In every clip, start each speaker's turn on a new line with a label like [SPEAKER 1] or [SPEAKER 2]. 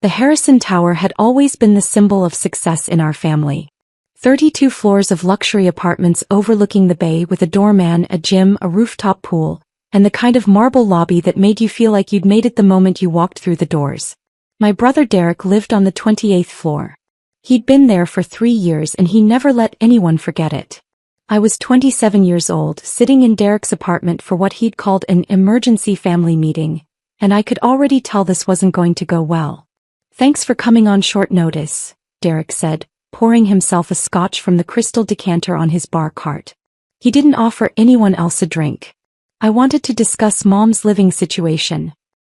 [SPEAKER 1] The Harrison Tower had always been the symbol of success in our family. 32 floors of luxury apartments overlooking the bay with a doorman, a gym, a rooftop pool, and the kind of marble lobby that made you feel like you'd made it the moment you walked through the doors. My brother Derek lived on the 28th floor. He'd been there for 3 years and he never let anyone forget it. I was 27 years old, sitting in Derek's apartment for what he'd called an emergency family meeting, and I could already tell this wasn't going to go well. "Thanks for coming on short notice," Derek said, pouring himself a scotch from the crystal decanter on his bar cart. He didn't offer anyone else a drink. "I wanted to discuss Mom's living situation."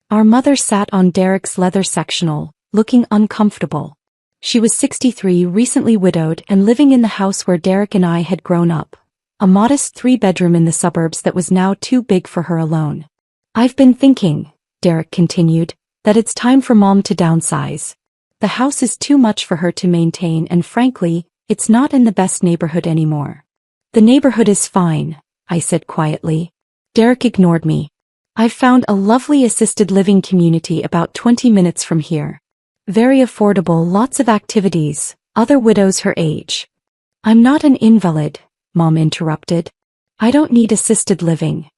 [SPEAKER 1] Our mother sat on Derek's leather sectional, looking uncomfortable. She was 63, recently widowed and living in the house where Derek and I had grown up, a modest 3-bedroom in the suburbs that was now too big for her alone. "I've been thinking," Derek continued, "that it's time for Mom to downsize. The house is too much for her to maintain and frankly, it's not in the best neighborhood anymore." "The neighborhood is fine," I said quietly. Derek ignored me. "I've found a lovely assisted living community about 20 minutes from here. Very affordable, lots of activities, other widows her age." "I'm not an invalid," Mom interrupted. "I don't need assisted living."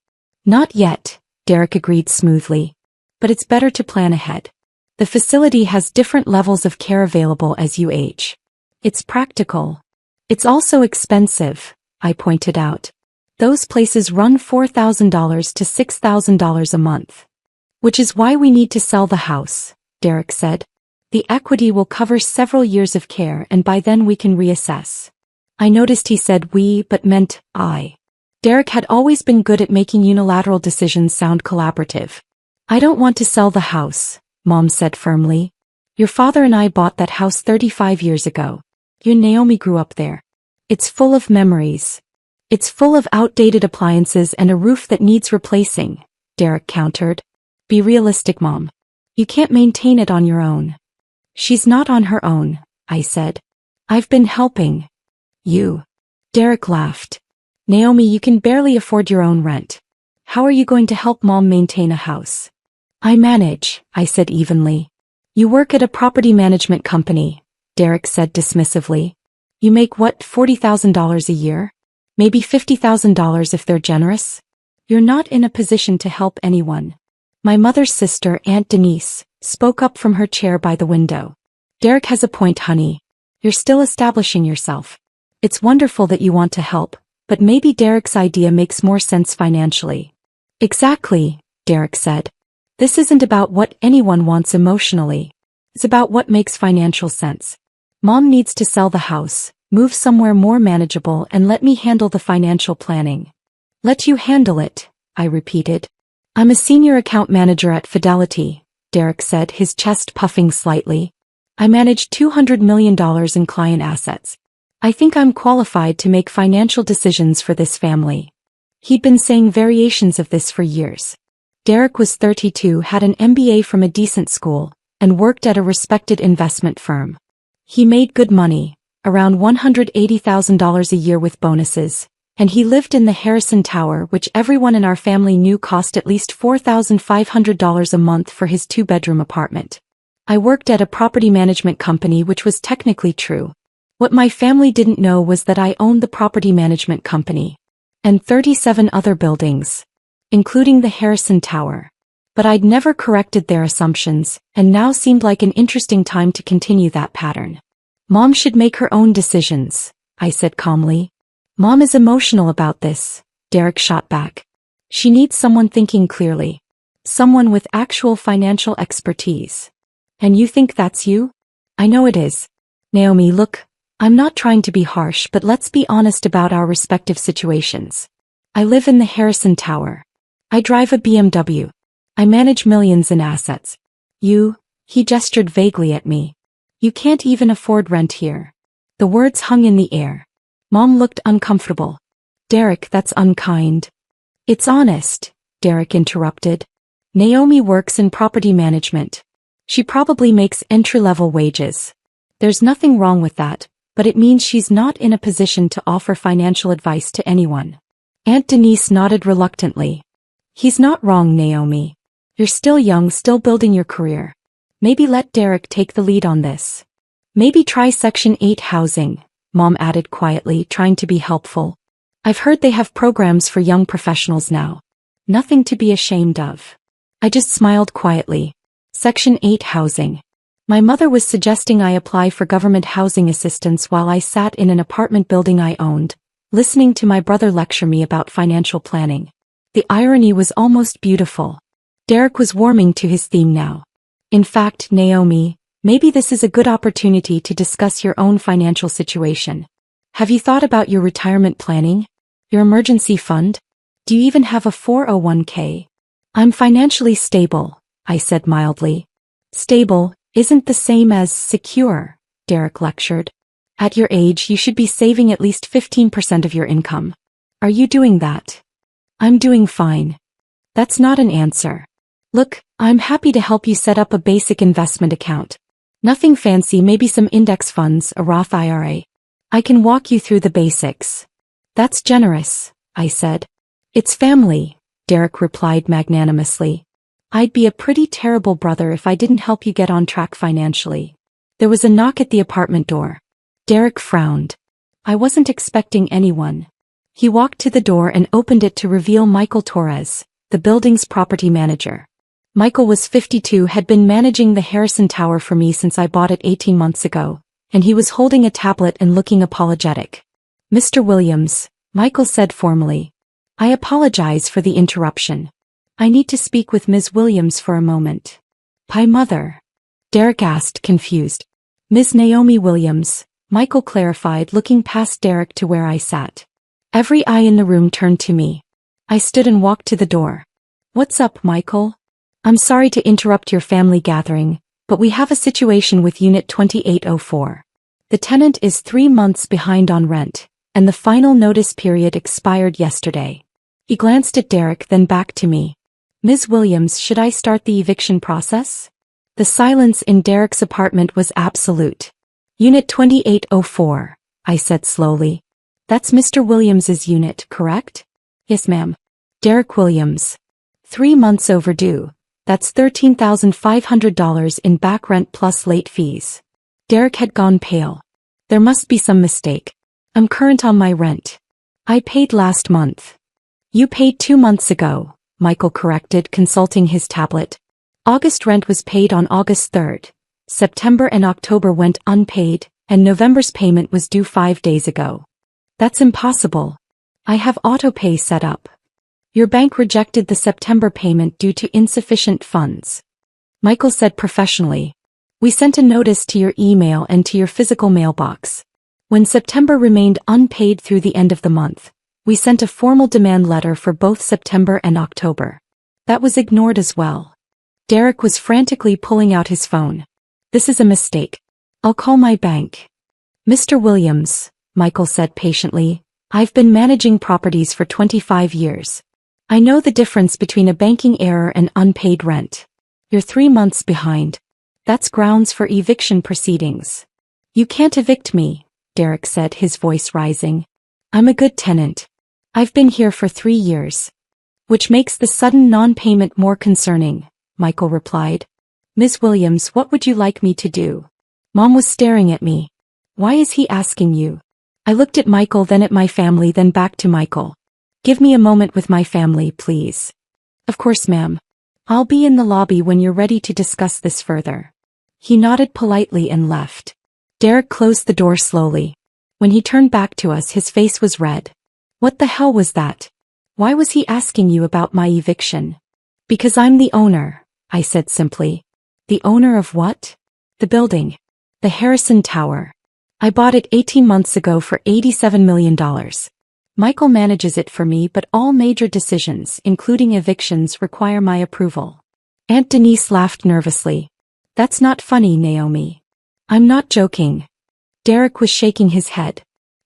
[SPEAKER 1] "Not yet," Derek agreed smoothly. "But it's better to plan ahead. The facility has different levels of care available as you age. It's practical. It's also expensive," I pointed out. "Those places run $4,000 to $6,000 a month. Which is why we need to sell the house," Derek said. "The equity will cover several years of care and by then we can reassess." I noticed he said we but meant I. Derek had always been good at making unilateral decisions sound collaborative. "I don't want to sell the house," Mom said firmly. "Your father and I bought that house 35 years ago. You and Naomi grew up there. It's full of memories. It's full of outdated appliances and a roof that needs replacing," Derek countered. "Be realistic, Mom. You can't maintain it on your own." "She's not on her own," I said. "I've been helping." "You?" Derek laughed. "Naomi, you can barely afford your own rent. How are you going to help Mom maintain a house?" "I manage," I said evenly. "You work at a property management company," Derek said dismissively. "You make what, $40,000 a year? Maybe $50,000 if they're generous? You're not in a position to help anyone." My mother's sister, Aunt Denise, spoke up from her chair by the window. "Derek has a point, honey. You're still establishing yourself. It's wonderful that you want to help, but maybe Derek's idea makes more sense financially." "Exactly," Derek said. "This isn't about what anyone wants emotionally. It's about what makes financial sense. Mom needs to sell the house, move somewhere more manageable and let me handle the financial planning." "Let you handle it," I repeated. "I'm a senior account manager at Fidelity," Derek said, his chest puffing slightly. "I manage $200 million in client assets. I think I'm qualified to make financial decisions for this family." He'd been saying variations of this for years. Derek was 32, had an MBA from a decent school, and worked at a respected investment firm. He made good money, around $180,000 a year with bonuses, and he lived in the Harrison Tower, which everyone in our family knew cost at least $4,500 a month for his 2-bedroom apartment. I worked at a property management company, which was technically true. What my family didn't know was that I owned the property management company and 37 other buildings, including the Harrison Tower. But I'd never corrected their assumptions, and now seemed like an interesting time to continue that pattern. "Mom should make her own decisions," I said calmly. "Mom is emotional about this," Derek shot back. "She needs someone thinking clearly. Someone with actual financial expertise." "And you think that's you?" "I know it is. Naomi, look, I'm not trying to be harsh, but let's be honest about our respective situations. I live in the Harrison Tower. I drive a BMW. I manage millions in assets. He gestured vaguely at me. "You can't even afford rent here." The words hung in the air. Mom looked uncomfortable. "Derek, that's unkind." "It's honest," Derek interrupted. "Naomi works in property management. She probably makes entry-level wages. There's nothing wrong with that, but it means she's not in a position to offer financial advice to anyone." Aunt Denise nodded reluctantly. "He's not wrong, Naomi. You're still young, still building your career. Maybe let Derek take the lead on this. Maybe try Section 8 housing, Mom added quietly, trying to be helpful. I've heard they have programs for young professionals now. Nothing to be ashamed of. I just smiled quietly. Section 8 housing. My mother was suggesting I apply for government housing assistance while I sat in an apartment building I owned, listening to my brother lecture me about financial planning. The irony was almost beautiful. Derek was warming to his theme now. In fact, Naomi, maybe this is a good opportunity to discuss your own financial situation. Have you thought about your retirement planning? Your emergency fund? Do you even have a 401k? I'm financially stable, I said mildly. Stable isn't the same as secure, Derek lectured. At your age, you should be saving at least 15% of your income. Are you doing that? I'm doing fine. That's not an answer. Look, I'm happy to help you set up a basic investment account. Nothing fancy, maybe some index funds, a Roth IRA. I can walk you through the basics. That's generous, I said. It's family, Derek replied magnanimously. I'd be a pretty terrible brother if I didn't help you get on track financially. There was a knock at the apartment door. Derek frowned. I wasn't expecting anyone. He walked to the door and opened it to reveal Michael Torres, the building's property manager. Michael was 52, had been managing the Harrison Tower for me since I bought it 18 months ago, and he was holding a tablet and looking apologetic. Mr. Williams, Michael said formally. I apologize for the interruption. I need to speak with Ms. Williams for a moment. Pie mother? Derek asked, confused. Ms. Naomi Williams, Michael clarified, looking past Derek to where I sat. Every eye in the room turned to me. I stood and walked to the door. What's up, Michael? I'm sorry to interrupt your family gathering, but we have a situation with Unit 2804. The tenant is 3 months behind on rent, and the final notice period expired yesterday. He glanced at Derek, then back to me. Ms. Williams, should I start the eviction process? The silence in Derek's apartment was absolute. Unit 2804, I said slowly. That's Mr. Williams's unit, correct? Yes, ma'am. Derek Williams. 3 months overdue. That's $13,500 in back rent plus late fees. Derek had gone pale. There must be some mistake. I'm current on my rent. I paid last month. You paid 2 months ago, Michael corrected, consulting his tablet. August rent was paid on August 3rd. September and October went unpaid, and November's payment was due 5 days ago. That's impossible. I have autopay set up. Your bank rejected the September payment due to insufficient funds. Michael said professionally. We sent a notice to your email and to your physical mailbox. When September remained unpaid through the end of the month, we sent a formal demand letter for both September and October. That was ignored as well. Derek was frantically pulling out his phone. This is a mistake. I'll call my bank. Mr. Williams, Michael said patiently, I've been managing properties for 25 years. I know the difference between a banking error and unpaid rent. You're 3 months behind. That's grounds for eviction proceedings. You can't evict me, Derek said, his voice rising. I'm a good tenant. I've been here for 3 years. Which makes the sudden non-payment more concerning, Michael replied. Ms. Williams, what would you like me to do? Mom was staring at me. Why is he asking you? I looked at Michael, then at my family, then back to Michael. Give me a moment with my family, please. Of course, ma'am. I'll be in the lobby when you're ready to discuss this further. He nodded politely and left. Derek closed the door slowly. When he turned back to us, his face was red. What the hell was that? Why was he asking you about my eviction? Because I'm the owner, I said simply. The owner of what? The building. The Harrison Tower. I bought it 18 months ago for $87 million. Michael manages it for me, but all major decisions, including evictions, require my approval. Aunt Denise laughed nervously. That's not funny, Naomi. I'm not joking. Derek was shaking his head.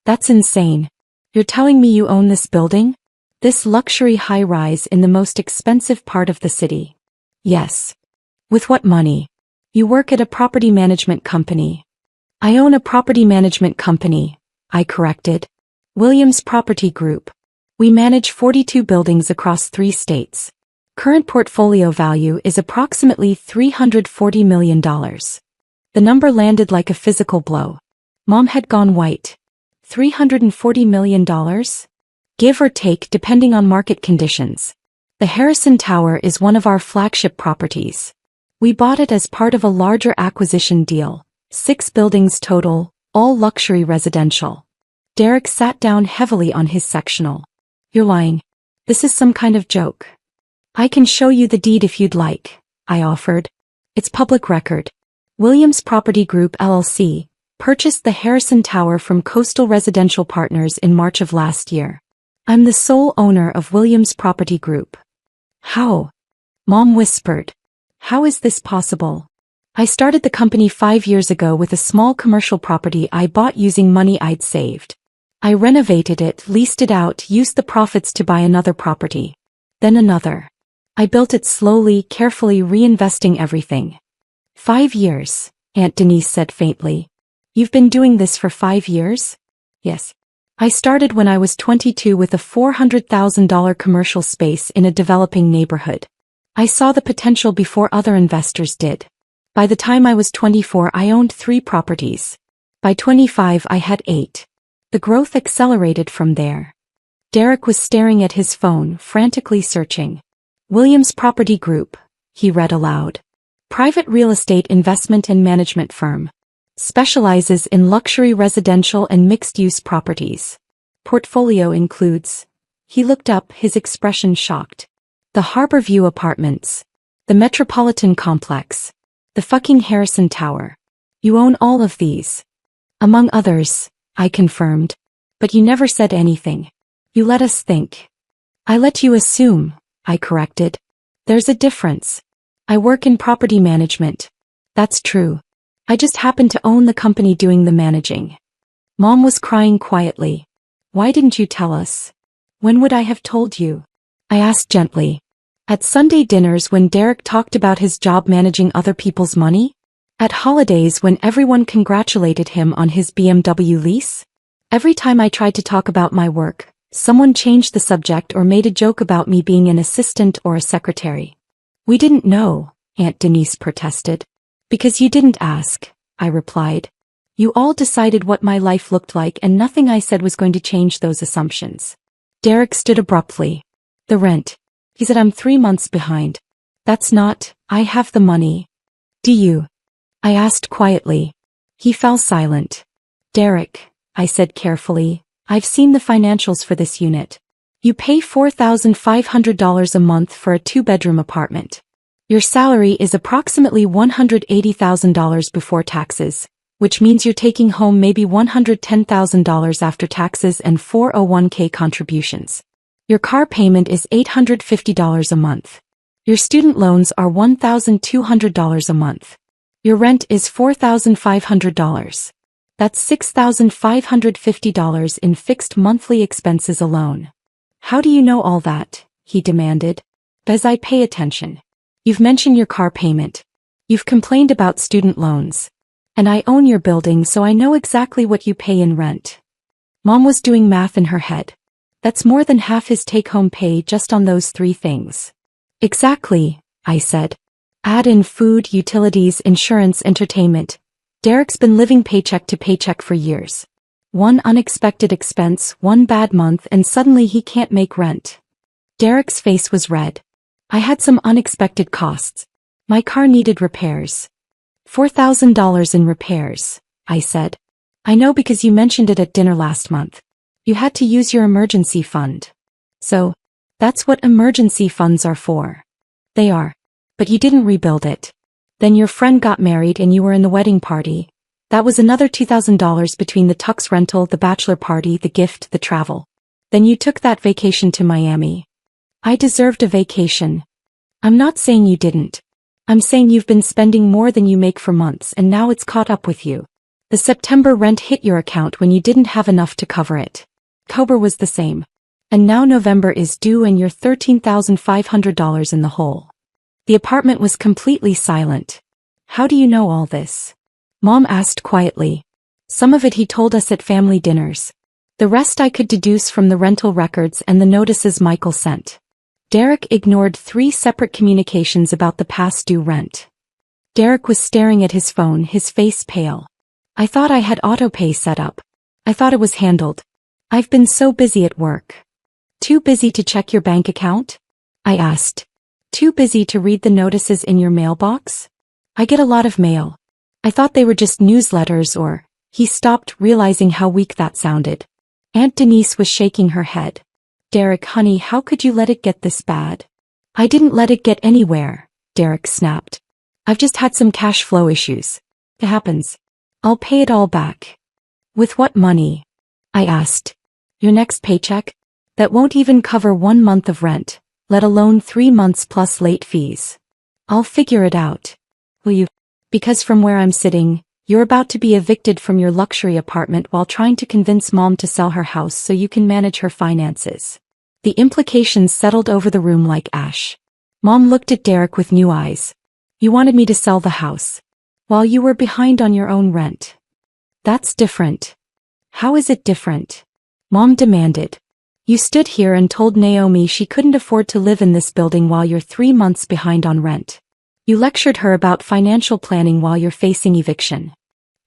[SPEAKER 1] That's insane. You're telling me you own this building? This luxury high-rise in the most expensive part of the city? Yes. With what money? You work at a property management company. I own a property management company, I corrected. Williams Property Group. We manage 42 buildings across 3 states. Current portfolio value is approximately $340 million. The number landed like a physical blow. Mom had gone white. $340 million? Give or take depending on market conditions. The Harrison Tower is one of our flagship properties. We bought it as part of a larger acquisition deal. 6 buildings total, all luxury residential. Derek sat down heavily on his sectional. You're lying. This is some kind of joke. I can show you the deed if you'd like, I offered. It's public record. Williams Property Group LLC purchased the Harrison Tower from Coastal Residential Partners in March of last year. I'm the sole owner of Williams Property Group. How? Mom whispered. How is this possible? I started the company 5 years ago with a small commercial property I bought using money I'd saved. I renovated it, leased it out, used the profits to buy another property. Then another. I built it slowly, carefully, reinvesting everything. 5 years, Aunt Denise said faintly. You've been doing this for 5 years? Yes. I started when I was 22 with a $400,000 commercial space in a developing neighborhood. I saw the potential before other investors did. By the time I was 24, I owned 3 properties. By 25, I had 8. The growth accelerated from there. Derek was staring at his phone, frantically searching. Williams Property Group, he read aloud. Private real estate investment and management firm. Specializes in luxury residential and mixed-use properties. Portfolio includes. He looked up, his expression shocked. The Harborview Apartments. The Metropolitan Complex. The fucking Harrison Tower. You own all of these. Among others, I confirmed. But you never said anything. You let us think. I let you assume, I corrected. There's a difference. I work in property management. That's true. I just happen to own the company doing the managing. Mom was crying quietly. Why didn't you tell us? When would I have told you? I asked gently. At Sunday dinners when Derek talked about his job managing other people's money? At holidays when everyone congratulated him on his BMW lease? Every time I tried to talk about my work, someone changed the subject or made a joke about me being an assistant or a secretary. We didn't know, Aunt Denise protested. Because you didn't ask, I replied. You all decided what my life looked like and nothing I said was going to change those assumptions. Derek stood abruptly. The rent. He said I'm 3 months behind. That's not, I have the money. Do you? I asked quietly. He fell silent. Derek, I said carefully, I've seen the financials for this unit. You pay $4,500 a month for a 2-bedroom apartment. Your salary is approximately $180,000 before taxes, which means you're taking home maybe $110,000 after taxes and 401k contributions. Your car payment is $850 a month. Your student loans are $1,200 a month. Your rent is $4,500. That's $6,550 in fixed monthly expenses alone. How do you know all that? He demanded. As I pay attention. You've mentioned your car payment. You've complained about student loans. And I own your building so I know exactly what you pay in rent. Mom was doing math in her head. That's more than half his take-home pay just on those 3 things. Exactly, I said. Add in food, utilities, insurance, entertainment. Derek's been living paycheck to paycheck for years. One unexpected expense, one bad month, and suddenly he can't make rent. Derek's face was red. I had some unexpected costs. My car needed repairs. $4,000 in repairs, I said. I know because you mentioned it at dinner last month. You had to use your emergency fund. So, that's what emergency funds are for. They are. But you didn't rebuild it. Then your friend got married and you were in the wedding party. That was another $2,000 between the tux rental, the bachelor party, the gift, the travel. Then you took that vacation to Miami. I deserved a vacation. I'm not saying you didn't. I'm saying you've been spending more than you make for months and now it's caught up with you. The September rent hit your account when you didn't have enough to cover it. October was the same. And now November is due and you're $13,500 in the hole. The apartment was completely silent. How do you know all this? Mom asked quietly. Some of it he told us at family dinners. The rest I could deduce from the rental records and the notices Michael sent. Derek ignored 3 separate communications about the past due rent. Derek was staring at his phone, his face pale. I thought I had autopay set up. I thought it was handled. I've been so busy at work. Too busy to check your bank account? I asked. Too busy to read the notices in your mailbox? I get a lot of mail. I thought they were just newsletters or... He stopped, realizing how weak that sounded. Aunt Denise was shaking her head. Derek, honey, how could you let it get this bad? I didn't let it get anywhere, Derek snapped. I've just had some cash flow issues. It happens. I'll pay it all back. With what money? I asked. Your next paycheck? That won't even cover 1 month of rent, let alone 3 months plus late fees. I'll figure it out. Will you? Because from where I'm sitting, you're about to be evicted from your luxury apartment while trying to convince Mom to sell her house so you can manage her finances. The implications settled over the room like ash. Mom looked at Derek with new eyes. You wanted me to sell the house, while you were behind on your own rent. That's different. How is it different? Mom demanded. You stood here and told Naomi she couldn't afford to live in this building while you're 3 months behind on rent. You lectured her about financial planning while you're facing eviction.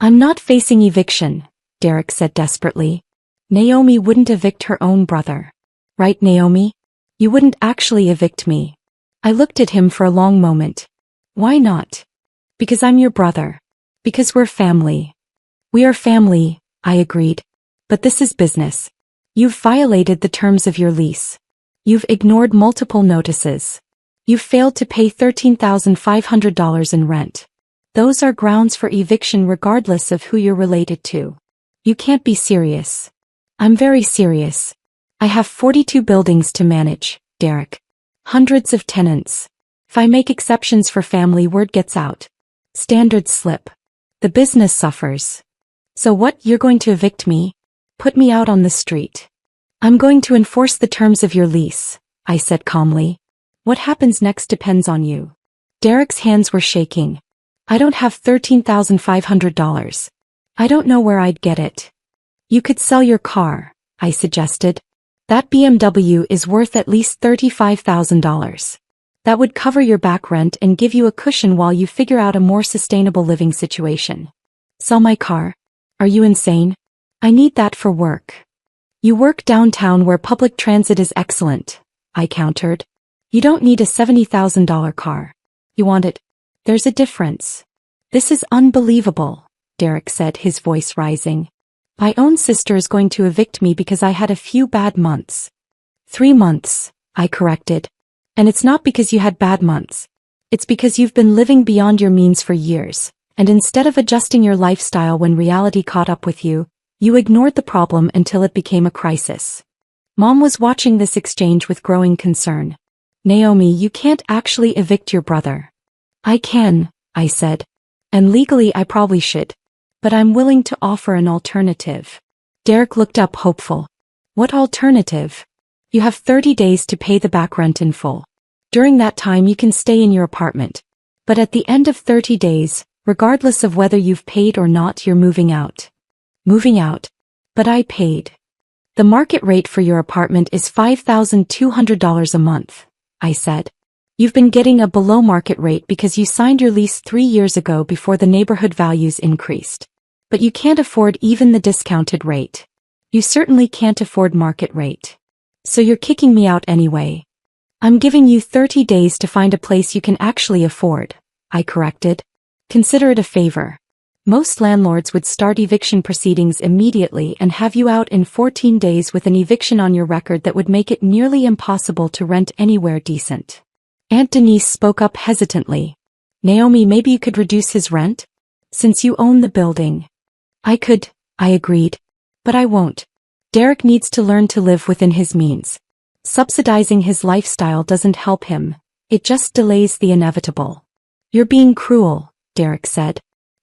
[SPEAKER 1] I'm not facing eviction, Derek said desperately. Naomi wouldn't evict her own brother. Right, Naomi? You wouldn't actually evict me. I looked at him for a long moment. Why not? Because I'm your brother. Because we're family. We are family, I agreed. But this is business. You've violated the terms of your lease. You've ignored multiple notices. You've failed to pay $13,500 in rent. Those are grounds for eviction regardless of who you're related to. You can't be serious. I'm very serious. I have 42 buildings to manage, Derek. Hundreds of tenants. If I make exceptions for family, word gets out. Standards slip. The business suffers. So what, you're going to evict me? Put me out on the street. I'm going to enforce the terms of your lease, I said calmly. What happens next depends on you. Derek's hands were shaking. I don't have $13,500. I don't know where I'd get it. You could sell your car, I suggested. That BMW is worth at least $35,000. That would cover your back rent and give you a cushion while you figure out a more sustainable living situation. Sell my car? Are you insane? I need that for work. You work downtown where public transit is excellent, I countered. You don't need a $70,000 car. You want it? There's a difference. This is unbelievable, Derek said, his voice rising. My own sister is going to evict me because I had a few bad months. 3 months, I corrected. And it's not because you had bad months. It's because you've been living beyond your means for years, and instead of adjusting your lifestyle when reality caught up with you, you ignored the problem until it became a crisis. Mom was watching this exchange with growing concern. Naomi, you can't actually evict your brother. I can, I said. And legally I probably should. But I'm willing to offer an alternative. Derek looked up hopeful. What alternative? You have 30 days to pay the back rent in full. During that time you can stay in your apartment. But at the end of 30 days, regardless of whether you've paid or not, you're moving out. Moving out? But I paid. The market rate for your apartment is $5,200 a month, I said. You've been getting a below-market rate because you signed your lease 3 years ago before the neighborhood values increased. But you can't afford even the discounted rate. You certainly can't afford market rate. So you're kicking me out anyway. I'm giving you 30 days to find a place you can actually afford, I corrected. Consider it a favor. Most landlords would start eviction proceedings immediately and have you out in 14 days with an eviction on your record that would make it nearly impossible to rent anywhere decent. Aunt Denise spoke up hesitantly. Naomi, maybe you could reduce his rent? Since you own the building. I could, I agreed. But I won't. Derek needs to learn to live within his means. Subsidizing his lifestyle doesn't help him. It just delays the inevitable. You're being cruel, Derek said.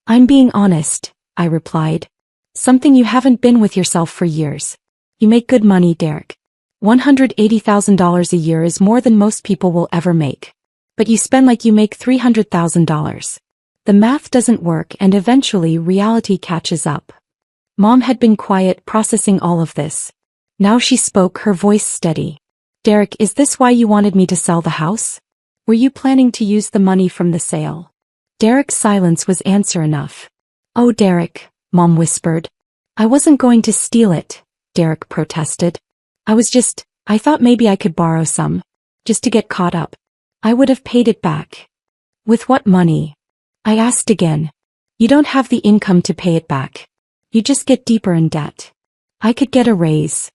[SPEAKER 1] I'm being honest, I replied. Something you haven't been with yourself for years. You make good money, Derek. $180,000 a year is more than most people will ever make. But you spend like you make $300,000. The math doesn't work and eventually reality catches up. Mom had been quiet, processing all of this. Now she spoke, her voice steady. Derek, is this why you wanted me to sell the house? Were you planning to use the money from the sale? Derek's silence was answer enough. Oh, Derek, Mom whispered. I wasn't going to steal it, Derek protested. I thought maybe I could borrow some. Just to get caught up. I would have paid it back. With what money? I asked again. You don't have the income to pay it back. You just get deeper in debt. I could get a raise.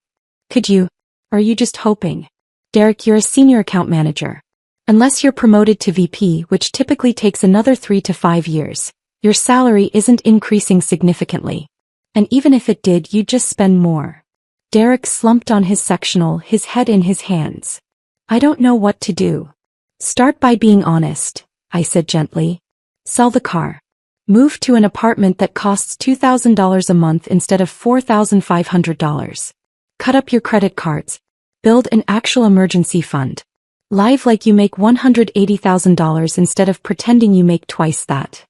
[SPEAKER 1] Could you? Or are you just hoping? Derek, you're a senior account manager. Unless you're promoted to VP, which typically takes another 3 to 5 years, your salary isn't increasing significantly. And even if it did, you'd just spend more. Derek slumped on his sectional, his head in his hands. I don't know what to do. Start by being honest, I said gently. Sell the car. Move to an apartment that costs $2,000 a month instead of $4,500. Cut up your credit cards. Build an actual emergency fund. Live like you make $180,000 instead of pretending you make twice that.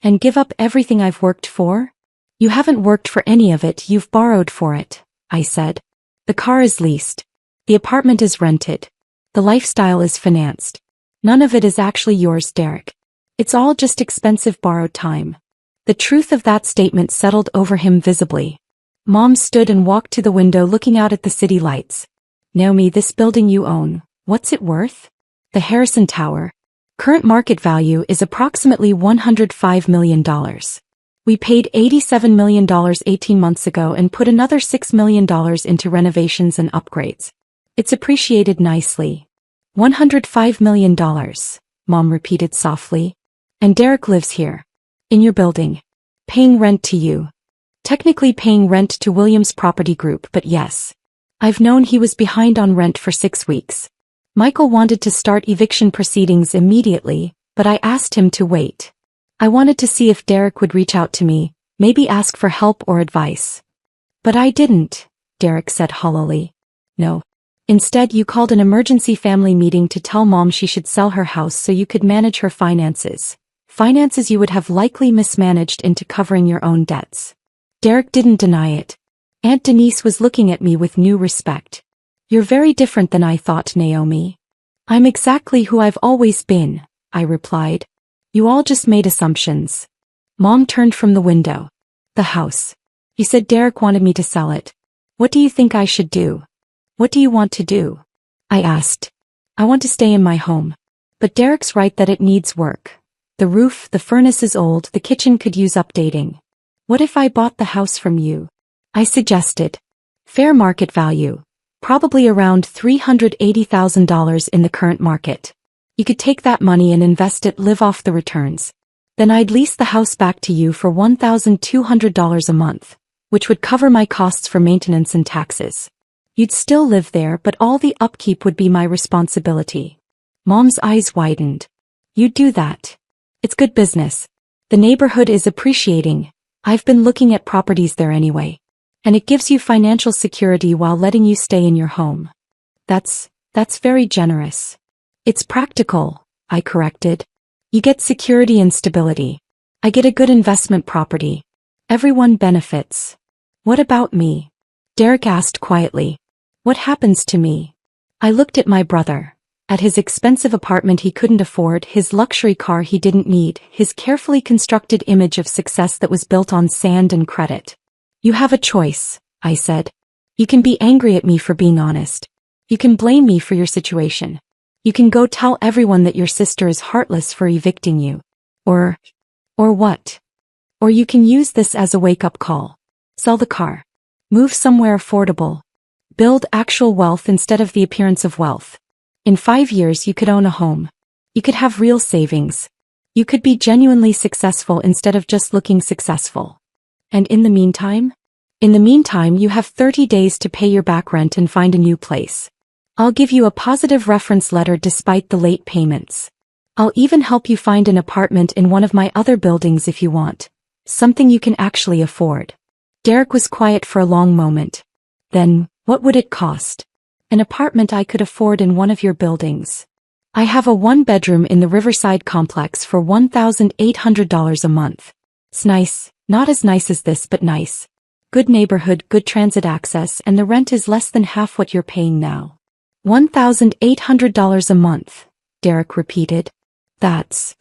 [SPEAKER 1] And give up everything I've worked for? You haven't worked for any of it, you've borrowed for it, I said. The car is leased. The apartment is rented. The lifestyle is financed. None of it is actually yours, Derek. It's all just expensive borrowed time. The truth of that statement settled over him visibly. Mom stood and walked to the window looking out at the city lights. Naomi, this building you own, what's it worth? The Harrison Tower. Current market value is approximately $105 million. We paid $87 million 18 months ago and put another $6 million into renovations and upgrades. It's appreciated nicely. $105 million, Mom repeated softly. And Derek lives here. In your building. Paying rent to you. Technically paying rent to Williams Property Group, but yes. I've known he was behind on rent for 6 weeks. Michael wanted to start eviction proceedings immediately, but I asked him to wait. I wanted to see if Derek would reach out to me, maybe ask for help or advice. But I didn't, Derek said hollowly. No. Instead, you called an emergency family meeting to tell Mom she should sell her house so you could manage her finances. Finances you would have likely mismanaged into covering your own debts. Derek didn't deny it. Aunt Denise was looking at me with new respect. You're very different than I thought, Naomi. I'm exactly who I've always been, I replied. You all just made assumptions. Mom turned from the window. The house. You said Derek wanted me to sell it. What do you think I should do? What do you want to do? I asked. I want to stay in my home. But Derek's right that it needs work. The roof, the furnace is old, the kitchen could use updating. What if I bought the house from you? I suggested. Fair market value. Probably around $380,000 in the current market. You could take that money and invest it, live off the returns. Then I'd lease the house back to you for $1,200 a month, which would cover my costs for maintenance and taxes. You'd still live there, but all the upkeep would be my responsibility. Mom's eyes widened. You'd do that. It's good business. The neighborhood is appreciating. I've been looking at properties there anyway. And it gives you financial security while letting you stay in your home. That's very generous. It's practical, I corrected. You get security and stability. I get a good investment property. Everyone benefits. What about me? Derek asked quietly. What happens to me? I looked at my brother. At his expensive apartment he couldn't afford, his luxury car he didn't need, his carefully constructed image of success that was built on sand and credit. You have a choice, I said. You can be angry at me for being honest. You can blame me for your situation. You can go tell everyone that your sister is heartless for evicting you. Or what? Or you can use this as a wake-up call. Sell the car. Move somewhere affordable. Build actual wealth instead of the appearance of wealth. In 5 years you could own a home. You could have real savings. You could be genuinely successful instead of just looking successful. And in the meantime? In the meantime you have 30 days to pay your back rent and find a new place. I'll give you a positive reference letter despite the late payments. I'll even help you find an apartment in one of my other buildings if you want. Something you can actually afford. Derek was quiet for a long moment. Then, what would it cost? An apartment I could afford in one of your buildings. I have a 1-bedroom in the Riverside complex for $1,800 a month. It's nice, not as nice as this but nice. Good neighborhood, good transit access, and the rent is less than half what you're paying now. $1,800 a month, Derek repeated. That's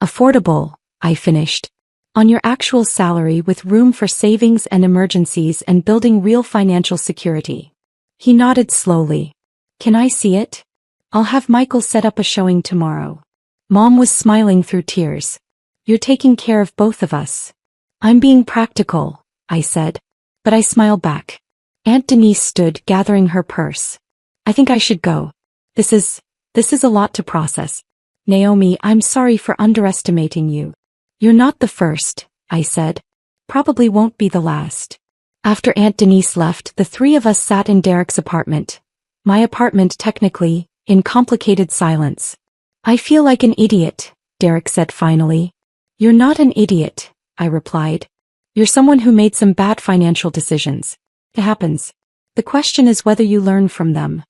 [SPEAKER 1] affordable, I finished. On your actual salary with room for savings and emergencies and building real financial security. He nodded slowly. Can I see it? I'll have Michael set up a showing tomorrow. Mom was smiling through tears. You're taking care of both of us. I'm being practical, I said. But I smiled back. Aunt Denise stood, gathering her purse. I think I should go. This is a lot to process. Naomi, I'm sorry for underestimating you. You're not the first, I said. Probably won't be the last. After Aunt Denise left, the three of us sat in Derek's apartment. My apartment, technically, in complicated silence. I feel like an idiot, Derek said finally. You're not an idiot, I replied. You're someone who made some bad financial decisions. It happens. The question is whether you learn from them.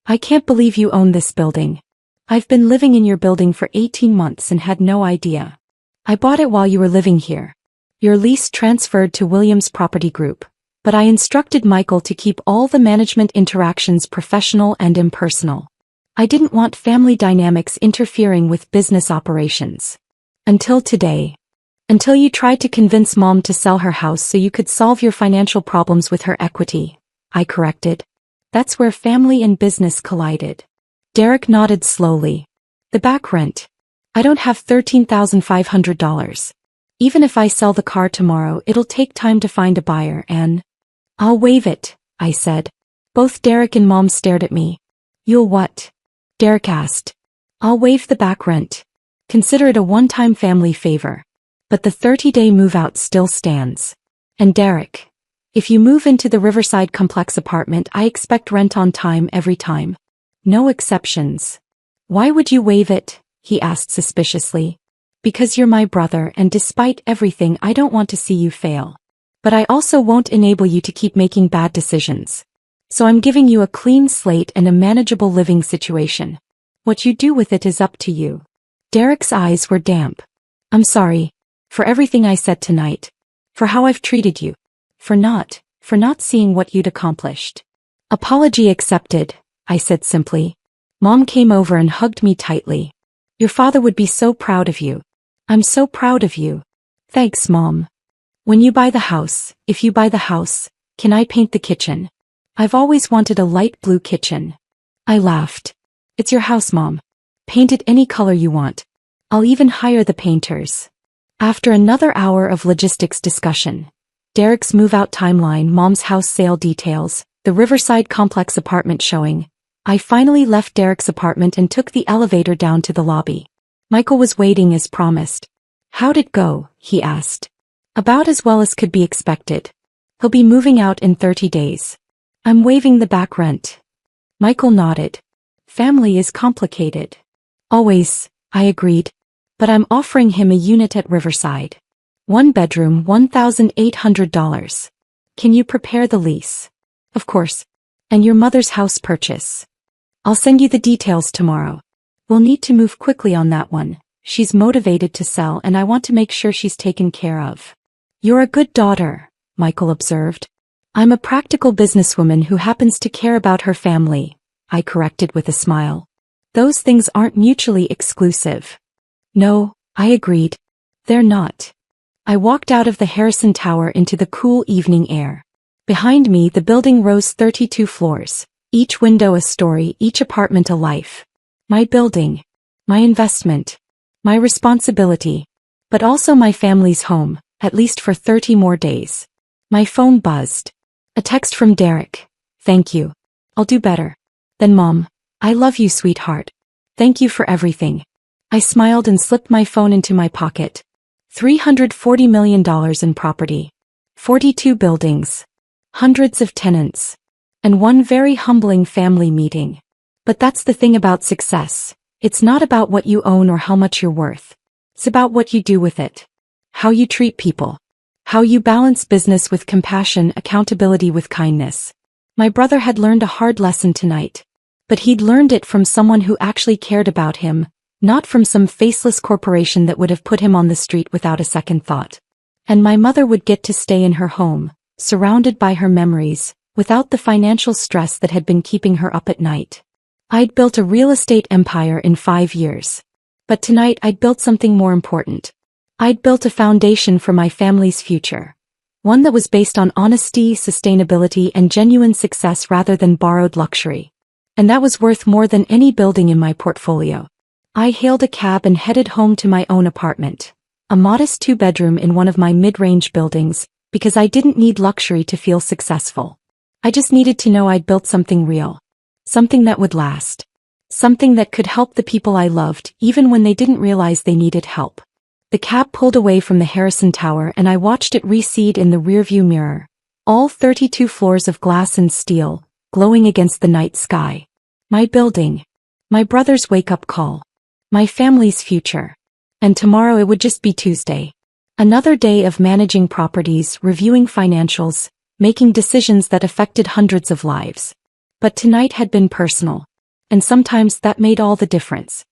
[SPEAKER 1] I can't believe you own this building. I've been living in your building for 18 months and had no idea. I bought it while you were living here. Your lease transferred to Williams Property Group, but I instructed Michael to keep all the management interactions professional and impersonal. I didn't want family dynamics interfering with business operations. Until today. Until you tried to convince Mom to sell her house so you could solve your financial problems with her equity, I corrected. That's where family and business collided. Derek nodded slowly. The back rent. I don't have $13,500. Even if I sell the car tomorrow, it'll take time to find a buyer and... I'll waive it, I said. Both Derek and Mom stared at me. You'll what? Derek asked. I'll waive the back rent. Consider it a one-time family favor. But the 30-day move-out still stands. And Derek, if you move into the Riverside Complex apartment, I expect rent on time every time. No exceptions. Why would you waive it? He asked suspiciously. Because you're my brother, and despite everything, I don't want to see you fail. But I also won't enable you to keep making bad decisions. So I'm giving you a clean slate and a manageable living situation. What you do with it is up to you. Derek's eyes were damp. I'm sorry. For everything I said tonight. For how I've treated you. For not seeing what you'd accomplished. Apology accepted, I said simply. Mom came over and hugged me tightly. Your father would be so proud of you. I'm so proud of you. Thanks, Mom. When you buy the house, if you buy the house, can I paint the kitchen? I've always wanted a light blue kitchen. I laughed. It's your house, Mom. Paint it any color you want. I'll even hire the painters. After another hour of logistics discussion, Derek's move-out timeline, Mom's house sale details, the Riverside Complex apartment showing, I finally left Derek's apartment and took the elevator down to the lobby. Michael was waiting as promised. How'd it go? He asked. About as well as could be expected. He'll be moving out in 30 days. I'm waiving the back rent. Michael nodded. Family is complicated. Always, I agreed. But I'm offering him a unit at Riverside. 1 bedroom, $1,800. Can you prepare the lease? Of course. And your mother's house purchase. I'll send you the details tomorrow. We'll need to move quickly on that one. She's motivated to sell and I want to make sure she's taken care of. You're a good daughter, Michael observed. I'm a practical businesswoman who happens to care about her family, I corrected with a smile. Those things aren't mutually exclusive. No, I agreed. They're not. I walked out of the Harrison Tower into the cool evening air. Behind me, the building rose 32 floors, each window a story, each apartment a life. My building. My investment. My responsibility. But also my family's home, at least for 30 more days. My phone buzzed. A text from Derek. Thank you. I'll do better. Then Mom. I love you, sweetheart. Thank you for everything. I smiled and slipped my phone into my pocket. $340 million in property. 42 buildings. Hundreds of tenants. And one very humbling family meeting. But that's the thing about success. It's not about what you own or how much you're worth. It's about what you do with it. How you treat people. How you balance business with compassion, accountability with kindness. My brother had learned a hard lesson tonight. But he'd learned it from someone who actually cared about him, not from some faceless corporation that would have put him on the street without a second thought. And my mother would get to stay in her home, surrounded by her memories, without the financial stress that had been keeping her up at night. I'd built a real estate empire in 5 years. But tonight I'd built something more important. I'd built a foundation for my family's future. One that was based on honesty, sustainability, and genuine success rather than borrowed luxury. And that was worth more than any building in my portfolio. I hailed a cab and headed home to my own apartment. A modest 2-bedroom in one of my mid-range buildings, because I didn't need luxury to feel successful. I just needed to know I'd built something real. Something that would last. Something that could help the people I loved, even when they didn't realize they needed help. The cab pulled away from the Harrison Tower and I watched it recede in the rearview mirror. All 32 floors of glass and steel, glowing against the night sky. My building. My brother's wake-up call. My family's future. And tomorrow it would just be Tuesday. Another day of managing properties, reviewing financials, making decisions that affected hundreds of lives. But tonight had been personal. And sometimes that made all the difference.